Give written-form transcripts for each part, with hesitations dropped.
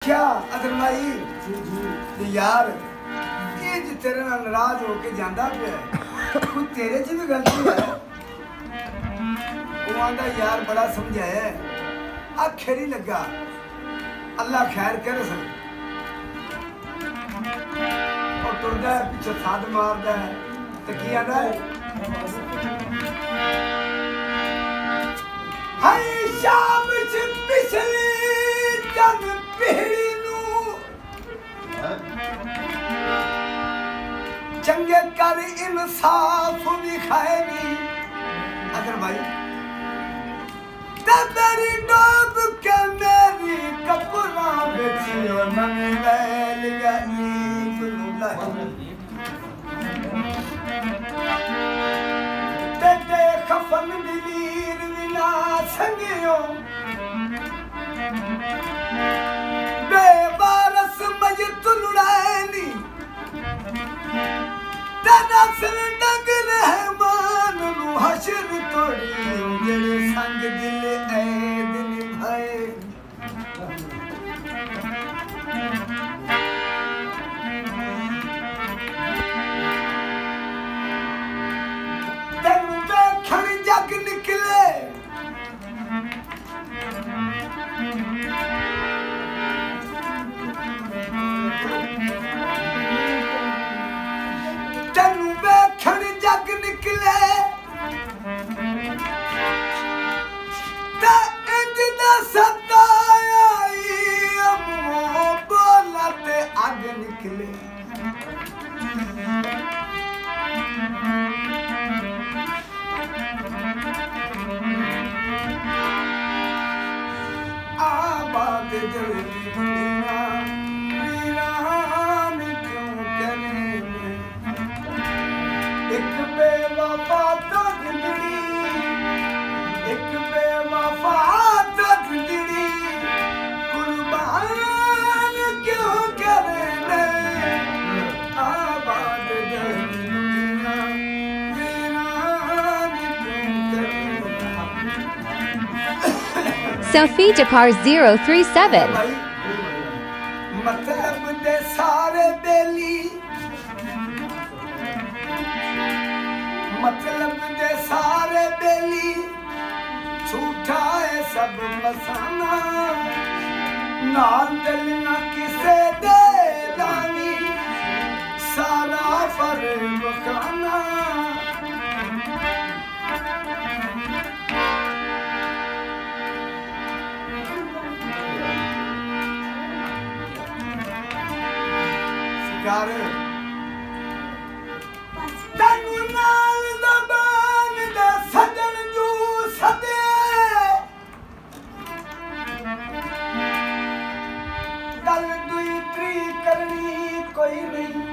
क्या अदरवाई जी यार ये जो तेरे नाल नाराज होके जांदा पिया कोई तेरे च भी गलती है। वो आंदा यार बड़ा समझाया आखिर ही लगा अल्लाह खैर करे सन और टुरदा है पीछे साध मारदा है तो की आंदा है हाय शाम च पिछली जन पीड़ी चंगे कर इंसाफ दिखाएगी अगर भाई तेरी डोब के मेरी कपड़ा बेचियो नमी बैल तेरे खफन दिलीर विना संगियो बेवारस मयत लुड़ैनी तेरा सिर डग रहमान नू हशर तोड़ी जेड़े संग दिल ऐ दिल भाए तेन देखण जग निकले जग निकले सताया बोला ते आग निकले आबाद जल्दी दुनिया वीरान क्यों करे एक बेवफा तो जिंदड़ी एक बेवफा तो जिंदड़ी कुर्बान क्यों करे आबाद दुनिया वीरान क्यों करे Sophie Dakar 037 मतलब दे सारे बेली मतलब दे सारे बेली झूठा है सब फसाना नाल दिल ना किसे दे लानी सारा फर बखाना शिकार तनु नाल दबान दा सजन जू सदे गल दुई त्री करनी कोई नहीं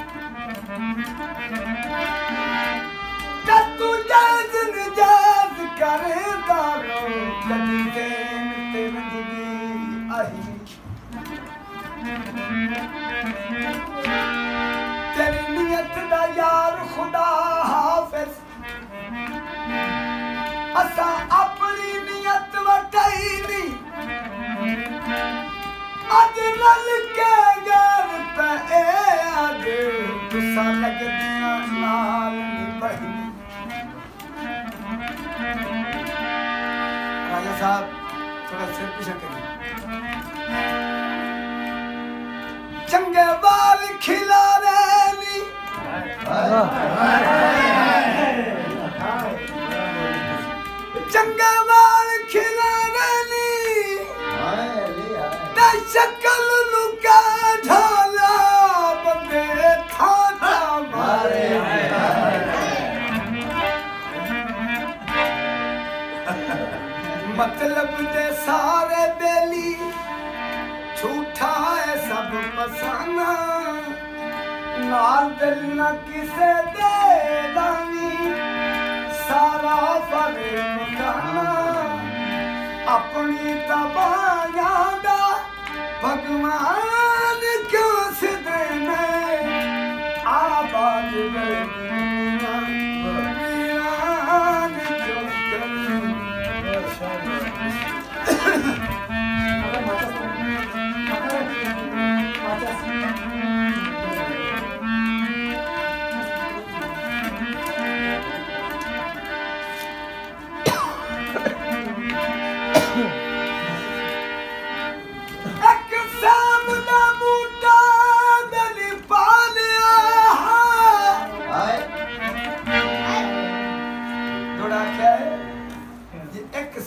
तू जाज निजाज करे दारो कदी देन तेरी जिंदगी आई तेरी नियत दा यार खुदा हाफिज असा अपनी नियत वटाई नी अज रल के गैर पे अज गुस्सा लगदियां नाल निभाई राजा साहब थोड़ा सिर पीछे करिए चंगे बाल खिला रही चंगे बाल खिला रही शक्ल लुका ढाला बंदे था मारे मतलब दे सारे बेली झूठा है सब फसाना नाल दिल न किसे दे दानी सारा फर मकाना अपनी तबाया दा भगवान क्यों सिदे में आबाद दुनिया वीरान क्यों करे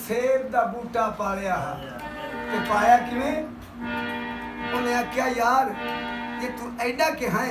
सेब दा बूटा पालिया ते पाया किवें उन्हें आख्या यार जे तू एडा कि है